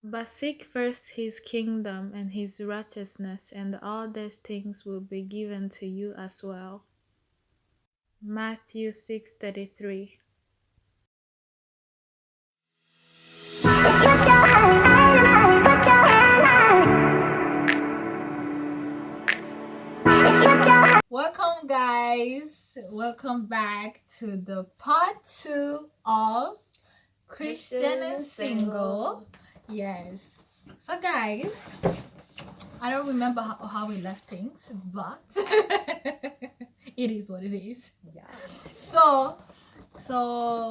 But seek first his kingdom and his righteousness, and all these things will be given to you as well. Matthew 6:33. Welcome, guys. Welcome back to the part 2 of Christian and Single. Yes. So, guys, I don't remember how we left things, but it is what it is. Yeah. So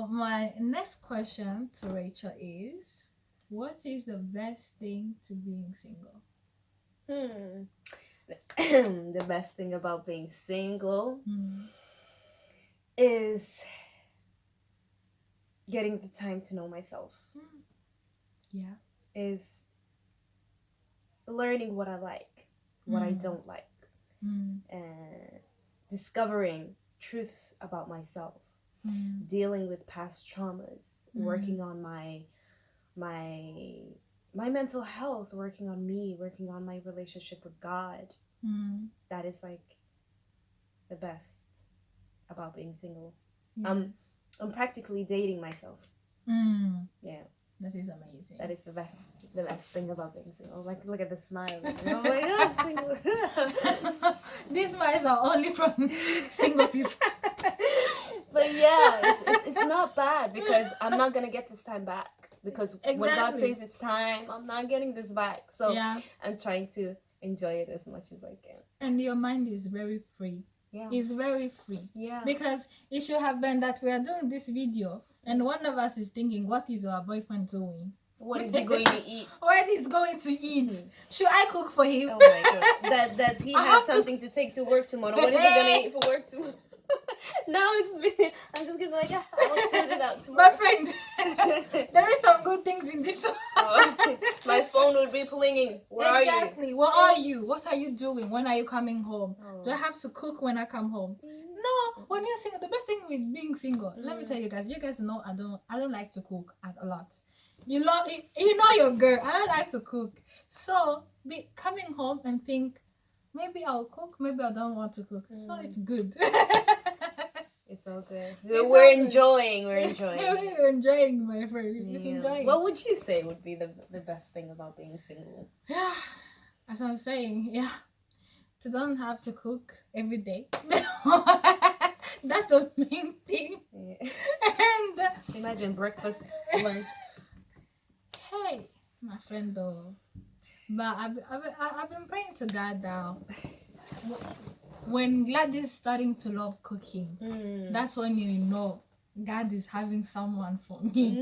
my next question to Rachel is, what is the best thing to being single? The best thing about being single is getting the time to know myself. Yeah. Is learning what I like, what I don't like, and discovering truths about myself, dealing with past traumas, working on my mental health, working on me, working on my relationship with God. That is like the best about being single. Yes. I'm practically dating myself. Yeah. That is amazing. That is the best thing about being single. Like, look at the smile. Oh my God, single. These smiles are only from single people. But yeah, it's not bad, because I'm not gonna get this time back. Because when God says it's time, I'm not getting this back. So yeah. I'm trying to enjoy it as much as I can. And your mind is very free. Yeah. It's very free. Yeah. Because it should have been that we are doing this video and one of us is thinking, what is our boyfriend doing? What is he going to eat? What is going to eat? Should I cook for him? Oh my God. Does he have something to take to work tomorrow? What is he going to eat for work tomorrow? Now I'm just going to be like, I'll sort it out tomorrow. My friend, there is some good things in this one. My phone would be pinging. Where are you? Exactly. Where are you? What are you doing? When are you coming home? Do I have to cook when I come home? No. When you're single, the best thing with being single, let me tell you guys. You guys know I don't like to cook a lot. You know your girl. I don't like to cook. So be coming home and think, maybe I'll cook, maybe I don't want to cook. So it's good. It's all good. We're enjoying, We're enjoying, my friend. It's enjoying. What would you say would be the best thing about being single? Yeah, as I'm saying, yeah, to don't have to cook every day. That's the main thing. Yeah. And imagine breakfast, lunch. Hey, my friend, though. But I've been praying to God now. When Glad is starting to love cooking, that's when you know God is having someone for me.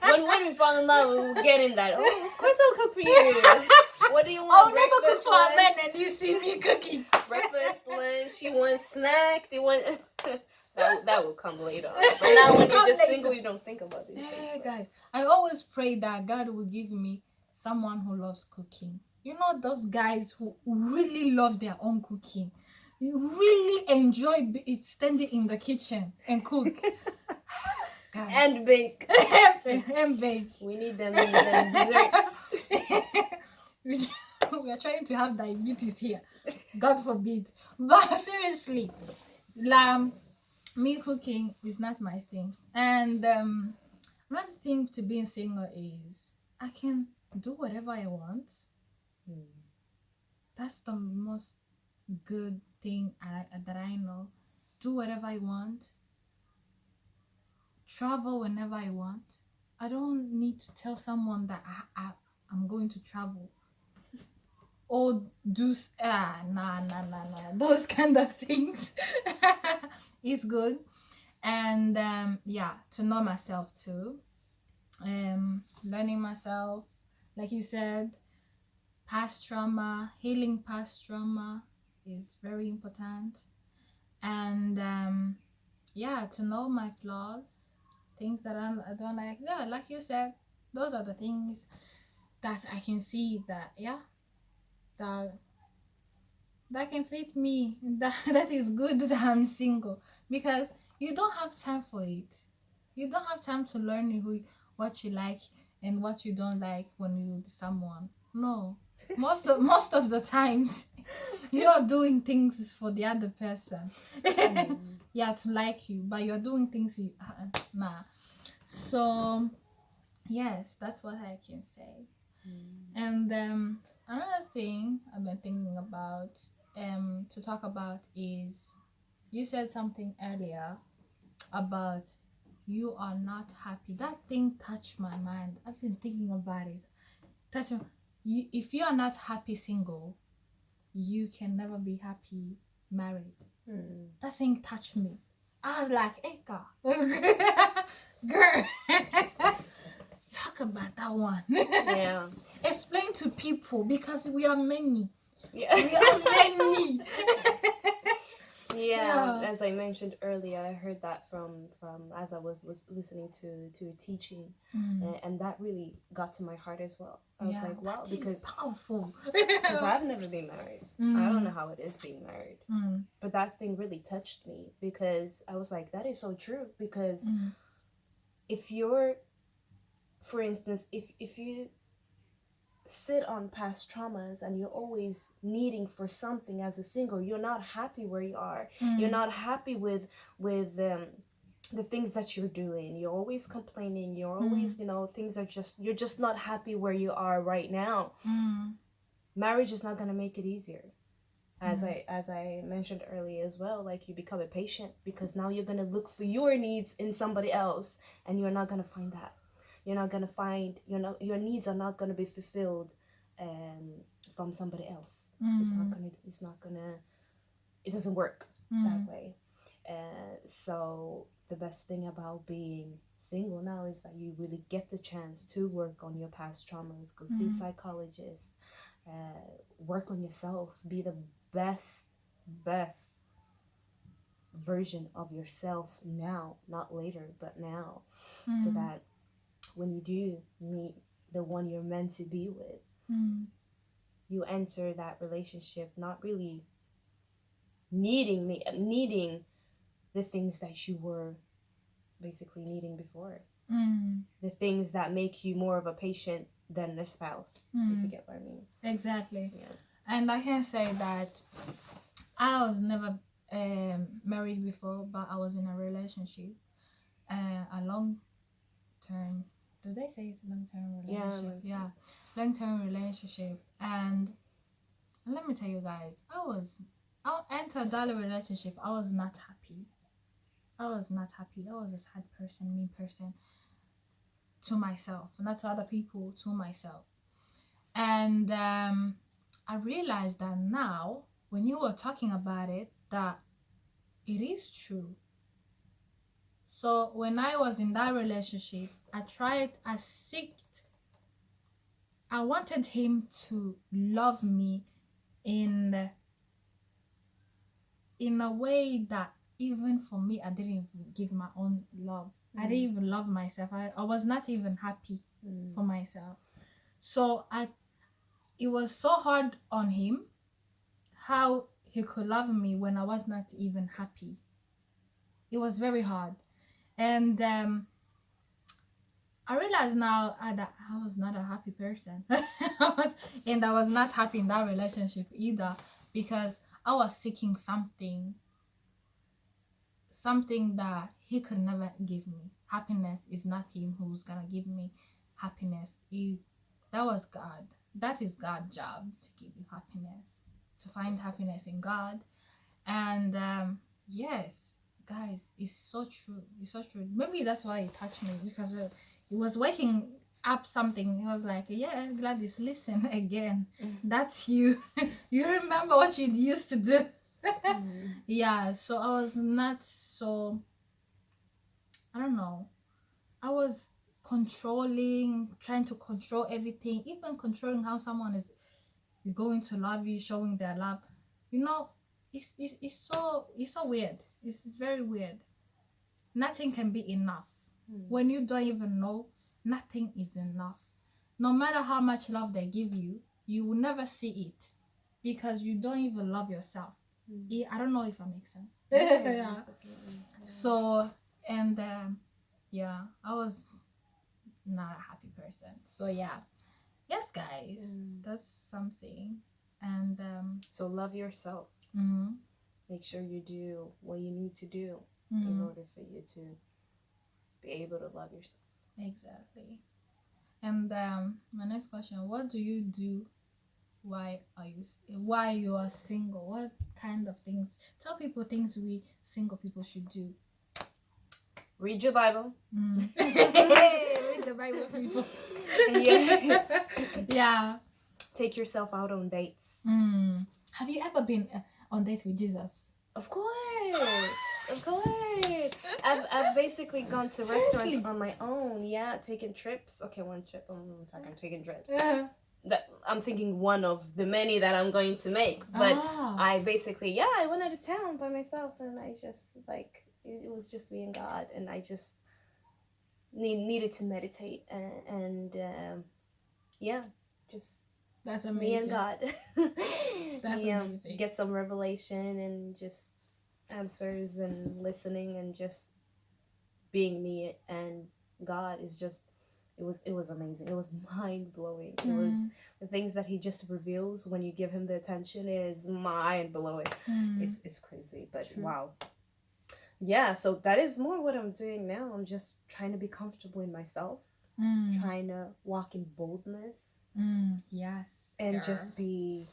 When we fall in love, we'll get in that. Oh, of course I'll cook for you. What do you want? I'll never cook for a man and you see me cooking. Breakfast, lunch, you want snack, you want... that will come later. But now when you're just single, you don't think about these things. Yeah, guys. I always pray that God will give me someone who loves cooking. You know those guys who really love their own cooking. You really enjoy standing in the kitchen and cook. And bake. And bake. We need them desserts. We are trying to have diabetes here. God forbid. But seriously, me cooking is not my thing. And another thing to being single is I can do whatever I want. That's the most good thing that I know. Do whatever I want. Travel whenever I want. I don't need to tell someone that I'm going to travel. Or do nah. Those kind of things. It's good. And yeah, to know myself too. Learning myself, like you said. Past trauma, healing past trauma is very important. And yeah, to know my flaws, things that I don't like. Yeah, like you said, those are the things that I can see that, yeah, that can fit me. That is good that I'm single, because you don't have time for it. You don't have time to learn what you like. and what you don't like when you with someone. No, most of the times you're doing things for the other person. Yeah, to like you, but you're doing things nah. So yes, that's what I can say. And another thing I've been thinking about to talk about is, you said something earlier about you are not happy. That thing touched my mind. I've been thinking about it. If you are not happy single, you can never be happy married. That thing touched me. I was like, Eka, girl, talk about that one. Yeah. Explain to people, because we are many. Yeah. We are many. Yeah, as I mentioned earlier, I heard that from as I was listening to a teaching, and that really got to my heart as well. I was like, wow, because powerful. Because I've never been married. I don't know how it is being married, but that thing really touched me, because I was like, that is so true. Because if you're, for instance, if you sit on past traumas and you're always needing for something as a single, you're not happy where you are. You're not happy with the things that you're doing. You're always complaining. You're always, things are you're just not happy where you are right now. Marriage is not going to make it easier. As I mentioned earlier as well, like, you become impatient because now you're going to look for your needs in somebody else, and you're not going to find that. You're not going to find, your needs are not going to be fulfilled from somebody else. It doesn't work that way. So the best thing about being single now is that you really get the chance to work on your past traumas, go see psychologists, work on yourself, be the best version of yourself now, not later, but now, so that when you do meet the one you're meant to be with, you enter that relationship not really needing the things that you were basically needing before. The things that make you more of a patient than a spouse, if you get what I mean. Exactly. Yeah. And I can say that I was never married before, but I was in a relationship, a long-term. Do they say it's a long-term relationship? Yeah, long-term relationship. And let me tell you guys, I entered that relationship. I was not happy. I was a sad person, mean person to myself, not to other people, to myself. And I realized that now, when you were talking about it, that it is true. So when I was in that relationship, I wanted him to love me in a way that even for me, I didn't even give my own love. I didn't even love myself. I was not even happy for myself. So it was so hard on him how he could love me when I was not even happy. It was very hard. And I realize now that I was not a happy person. I was not happy in that relationship either, because I was seeking something that he could never give me. Happiness is not him who's gonna give me happiness. That was God. That is God's job, to give you happiness, to find happiness in God. And yes, guys, it's so true. It's so true. Maybe that's why it touched me, because it was waking up something. It was like, yeah, Gladys, listen again. That's you. You remember what you used to do. Yeah, so I was not so, I don't know, I was trying to control everything, even controlling how someone is going to love you, showing their love. It's so weird. It's very weird. Nothing can be enough. When you don't even know, nothing is enough. No matter how much love they give you, you will never see it, because you don't even love yourself. I don't know if that makes sense. Yeah. So, and I was not a happy person. So yes guys, that's something. And so love yourself. Make sure you do what you need to do in order for you to be able to love yourself. Exactly. And my next question, what do you do why you are single? What kind of things? Tell people things we single people should do. Read your Bible. Read the Bible, people. Yeah. Take yourself out on dates. Have you ever been on date with Jesus? Of course. I've basically gone to restaurants on my own. Yeah, taking trips. Okay, one trip. I'm taking trips. That I'm thinking one of the many that I'm going to make. But I basically, I went out of town by myself, and I just it was just me and God, and I just needed to meditate and just that's amazing. Me and God. That's amazing. Get some revelation and just answers and listening and just being me and God is just it was amazing. It was mind blowing. It was the things that he just reveals when you give him the attention is mind blowing. It's crazy, but True. Wow. Yeah, so that is more what I'm doing now. I'm just trying to be comfortable in myself, trying to walk in boldness. Yes. And just be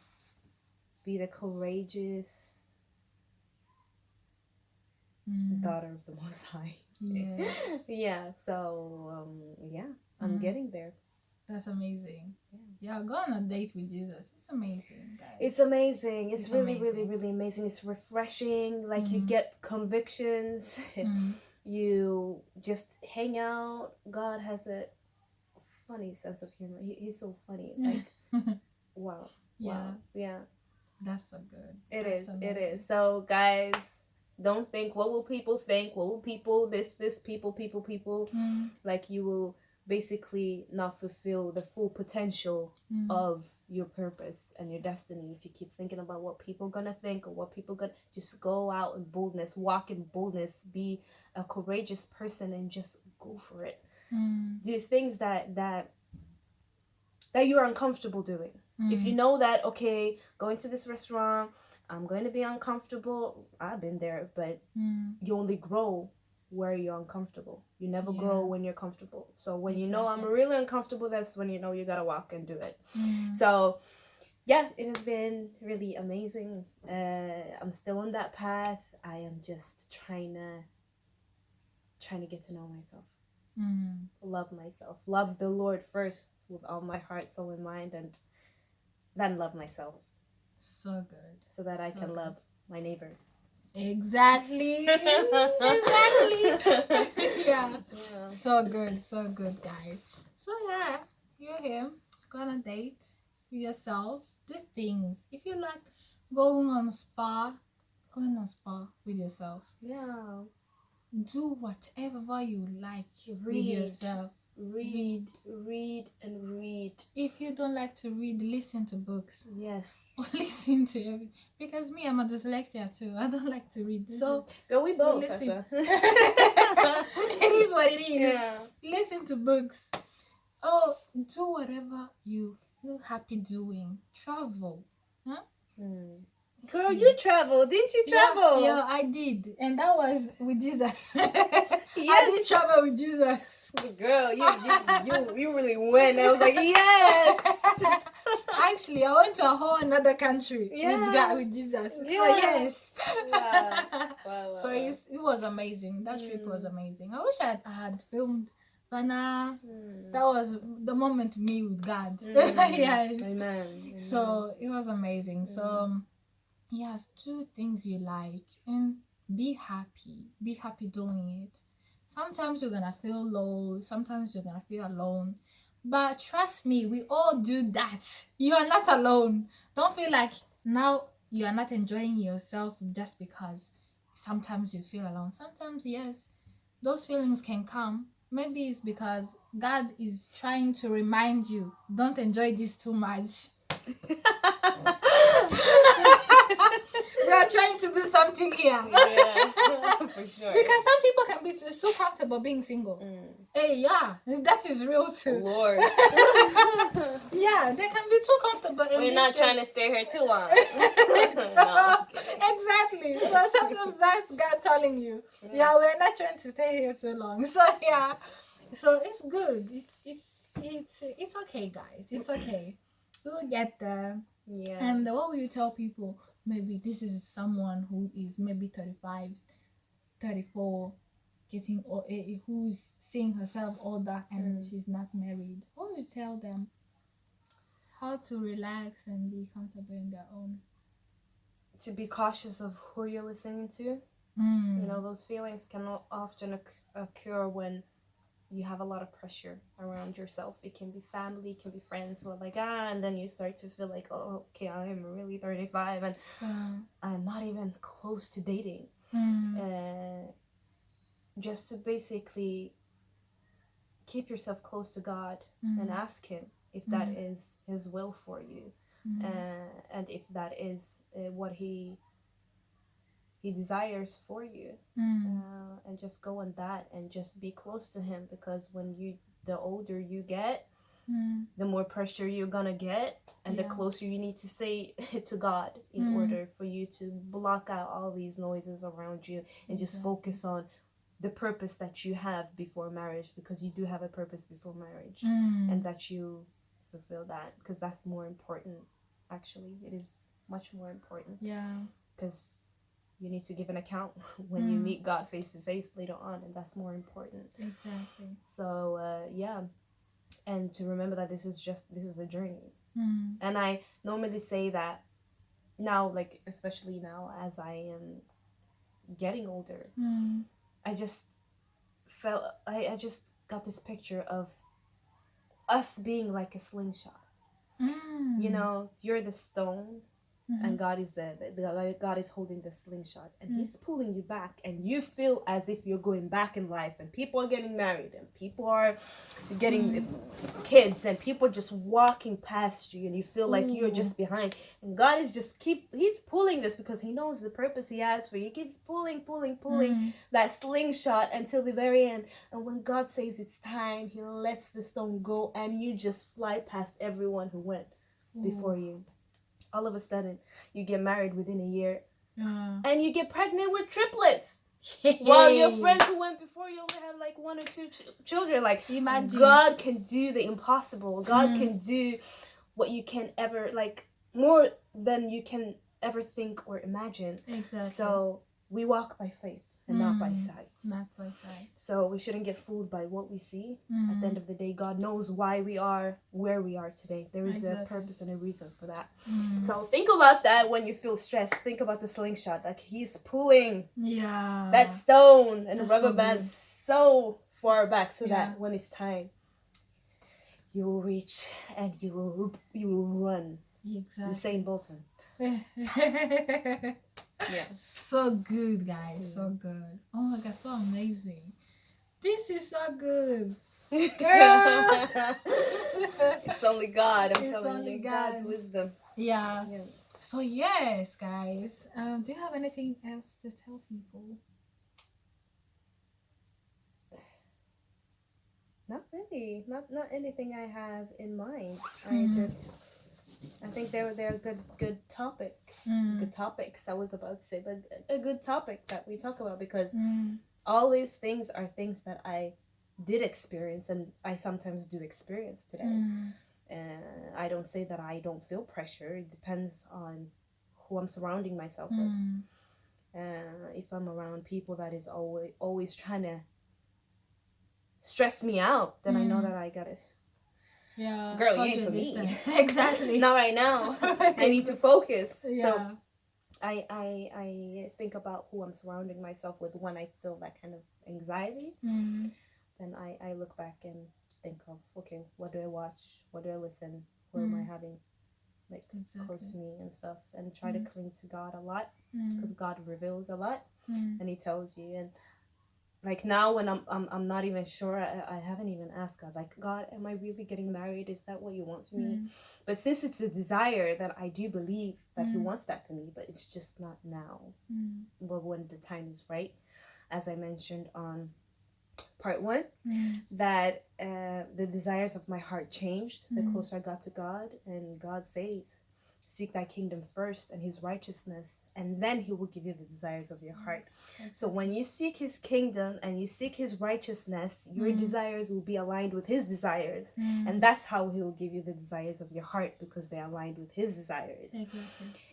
the courageous daughter of the Most High. Yes. Yeah, so I'm getting there. That's amazing. Yeah, go on a date with Jesus. It's amazing, guys. It's amazing. It's really, amazing. really, really amazing. It's refreshing. Like you get convictions. You just hang out. God has a funny sense of humor. He's so funny. Like, wow. Yeah. Wow. Yeah. That's so good. It is. So, guys, don't think, what will people think? What will people, people. Like, you will basically not fulfill the full potential of your purpose and your destiny if you keep thinking about what people gonna think or what people gonna. Just go out in boldness, walk in boldness, be a courageous person, and just go for it. Do things that you're uncomfortable doing. If you know that, okay, going to this restaurant, I'm going to be uncomfortable. I've been there, but you only grow where you're uncomfortable. You never grow when you're comfortable. So when you know I'm really uncomfortable, that's when you know you gotta walk and do it. So yeah, it has been really amazing. I'm still on that path. I am just trying to get to know myself. Love myself. Love the Lord first with all my heart, soul, and mind, and then love myself. So good. So that I can love my neighbor. Exactly. Yeah. So good, guys. So yeah, you're here. Go on a date with yourself. Do things. If you like going on spa with yourself. Yeah. Do whatever you like with yourself. Read. If you don't like to read, listen to books. Yes. Or listen to everything. Because me, I'm a dyslexia too. I don't like to read. So girl, we both listen. It is what it is. Yeah. Listen to books. Oh, do whatever you feel happy doing. Travel. Huh? Girl, you traveled. Didn't you travel? Yeah, I did. And that was with Jesus. I did travel with Jesus. Girl, you really went. I was like, yes. Actually, I went to a whole another country with Jesus. Yeah. So yes. Wow. So it was amazing. That trip was amazing. I wish I had filmed, but nah, that was the moment me with God. Yes. Amen. So it was amazing. So yes, do things you like and be happy. Be happy doing it. Sometimes you're gonna feel low. Sometimes you're gonna feel alone. But trust me, we all do that. You are not alone. Don't feel like now you are not enjoying yourself just because sometimes you feel alone. Sometimes, yes, those feelings can come. Maybe it's because God is trying to remind you, don't enjoy this too much. We are trying to do something here. Yeah, for sure. Because some people can be so comfortable being single. Hey, yeah, that is real too. Lord. Yeah, they can be too comfortable. We're not trying to stay here too long. No, exactly. So sometimes that's God telling you, yeah, we're not trying to stay here too long. So yeah, so it's good. It's okay, guys. It's okay. We'll get there. Yeah. And what will you tell people? Maybe this is someone who is maybe 35, 34, getting or who's seeing herself older and she's not married. What would you tell them? How to relax and be comfortable in their own. To be cautious of who you're listening to. You know, those feelings can often occur when you have a lot of pressure around yourself. It can be family, it can be friends who are like, and then you start to feel like, oh, okay, I'm really 35 and I'm not even close to dating. Just to basically keep yourself close to God and ask Him if that is His will for you, and if that is what He desires for you, and just go on that and just be close to Him, because the older you get, the more pressure you're gonna get, and the closer you need to stay to God in order for you to block out all these noises around you and just focus on the purpose that you have before marriage, because you do have a purpose before marriage, and that you fulfill that, because that's more important. Actually, it is much more important. Yeah, because you need to give an account when you meet God face to face later on, and that's more important. Exactly. So yeah, and to remember that this is a journey. And I normally say that now, like especially now as I am getting older, I just felt I just got this picture of us being like a slingshot. You know, you're the stone, and God is God is holding the slingshot, and He's pulling you back, and you feel as if you're going back in life, and people are getting married, and people are getting kids, and people are just walking past you, and you feel like you're just behind, and God is just He's pulling this because He knows the purpose He has for you. He keeps pulling that slingshot until the very end, and when God says it's time, He lets the stone go, and you just fly past everyone who went before you. All of a sudden, you get married within a year, and you get pregnant with triplets. While your friends who went before you only had like 1 or 2 children. Like, imagine. God can do the impossible. God can do what you can ever, like, more than you can ever think or imagine. Exactly. So we walk by faith and not by sight. Not by sight. So we shouldn't get fooled by what we see. At the end of the day, God knows why we are where we are today. There is a purpose and a reason for that. So think about that when you feel stressed. Think about the slingshot. Like He's pulling that stone and rubber band so far back so that when it's time, you will reach and you will run. Exactly. Usain Bolton. Yeah. So good, guys. So good. Oh my God, so amazing. This is so good. Girl. It's only God. I'm telling you, God's wisdom. Yeah. So yes, guys. Do you have anything else to tell people? Not really. Not anything I have in mind. I think they're a good topic. Good topics, I was about to say, but a good topic that we talk about, because all these things are things that I did experience, and I sometimes do experience today. I don't say that I don't feel pressure. It depends on who I'm surrounding myself with. If I'm around people that is always trying to stress me out, then I know that I got it. Yeah, girl, you ain't for me. Exactly. Not right now. I need to focus. Yeah. So I think about who I'm surrounding myself with when I feel that kind of anxiety. Then I look back and think of, okay, what do I watch? What do I listen? Who am I having close to me and stuff? And try to cling to God a lot, because God reveals a lot, and He tells you. And like now, when I'm not even sure, I haven't even asked God, like, God, am I really getting married? Is that what you want for me? But since it's a desire, that I do believe that He wants that for me, but it's just not now. But when the time is right, as I mentioned on part 1, that the desires of my heart changed the closer I got to God. And God says, seek thy kingdom first and his righteousness, and then he will give you the desires of your heart. So when you seek his kingdom and you seek his righteousness, your desires will be aligned with his desires. And that's how he will give you the desires of your heart, because they're aligned with his desires.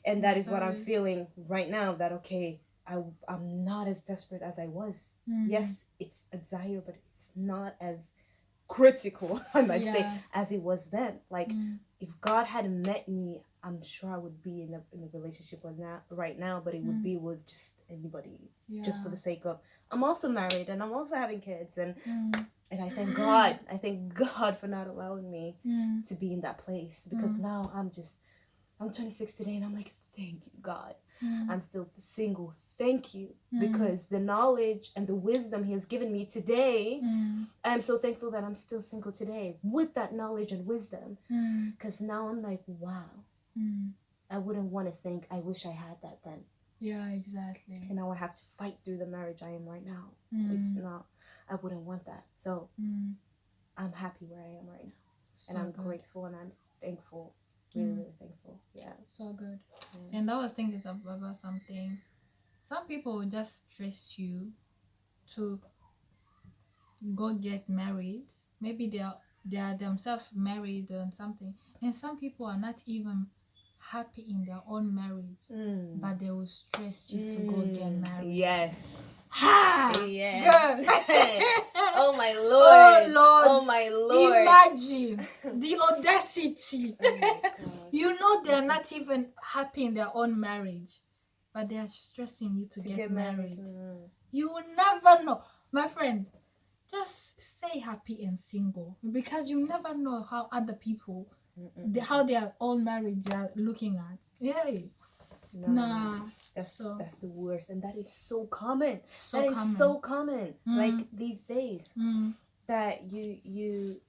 And that is what I'm feeling right now, that okay, I'm not as desperate as I was. Yes, it's a desire, but it's not as critical, I might say, as it was then. Like, if God hadn't met me, I'm sure I would be in a relationship right now, but it would be with just anybody, just for the sake of, I'm also married and I'm also having kids, and I thank God for not allowing me to be in that place, because now I'm 26 today, and I'm like, thank you, God. I'm still single. Thank you, because the knowledge and the wisdom he has given me today, I'm so thankful that I'm still single today with that knowledge and wisdom, because now I'm like, wow. I wouldn't want to think, I wish I had that then. Yeah, exactly. And now I have to fight through the marriage I am right now. It's not, I wouldn't want that. So I'm happy where I am right now. So and I'm grateful and I'm thankful. Really, really thankful. Yeah. So good. And I was thinking about something. Some people will just stress you to go get married. Maybe they are themselves married or something. And some people are not even happy in their own marriage, but they will stress you to go get married. Yes. Ha! Yes. Oh my Lord. Oh Lord. Oh my Lord. Imagine the audacity. Oh you know they're not even happy in their own marriage, but they are stressing you to get married. You will never know. My friend, just stay happy and single, because you never know how other people, how their own marriage are looking at. Yeah. Nah. That's the worst, and that is so common. So common. Like these days, that you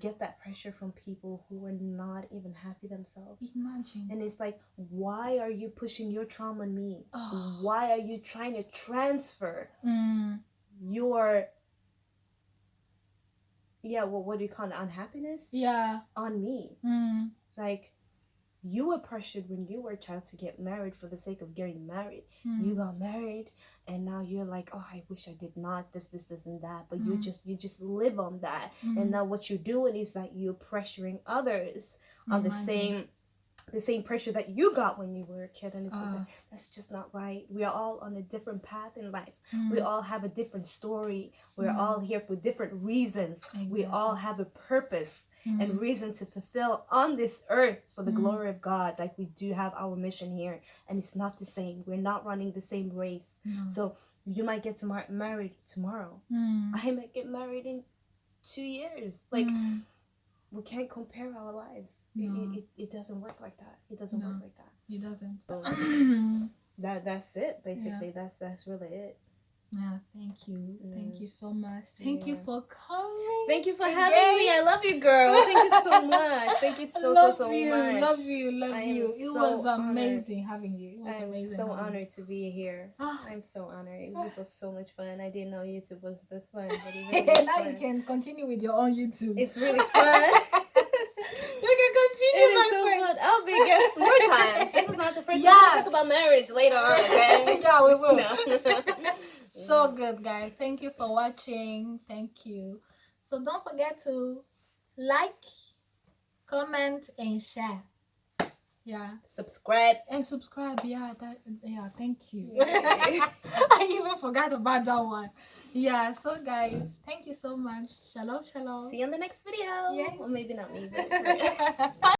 get that pressure from people who are not even happy themselves. Imagine. And it's like, why are you pushing your trauma on me? Why are you trying to transfer your what do you call it, unhappiness? On me. Like, you were pressured when you were a child to get married for the sake of getting married. You got married, and now you're like, oh, I wish I did not this and that. But you just live on that. And now what you're doing is that you're pressuring others on the same pressure that you got when you were a kid. And it's like, that's just not right. We are all on a different path in life. We all have a different story. We're all here for different reasons. We all have a purpose and reason to fulfill on this earth for the glory of God. Like, we do have our mission here, and it's not the same. We're not running the same race. So you might get married tomorrow. I might get married in 2 years. Like, we can't compare our lives. It doesn't work like that. It doesn't work like that. It doesn't. So, that's it, basically. That's really it. Yeah, thank you. Thank you so much. Thank you for coming. Thank you for having me. I love you, girl. Thank you so much. Thank you so much. Love you. It was amazing having you. It was amazing. I'm so honored to be here. I'm so honored. It was so much fun. I didn't know YouTube was this fun, but it really was now fun. you can continue with your own YouTube. It's really fun. You can continue, my friend. Fun. I'll be a guest more time. This is not the first time. We'll talk about marriage later on, okay? Yeah, we will. No. So good, guys. Thank you for watching. Thank you. So don't forget to like, comment, and share. Yeah. Subscribe. Yeah, thank you. I even forgot about that one. Yeah, so guys, thank you so much. Shalom, shalom. See you in the next video. Yes. Well, maybe not me, but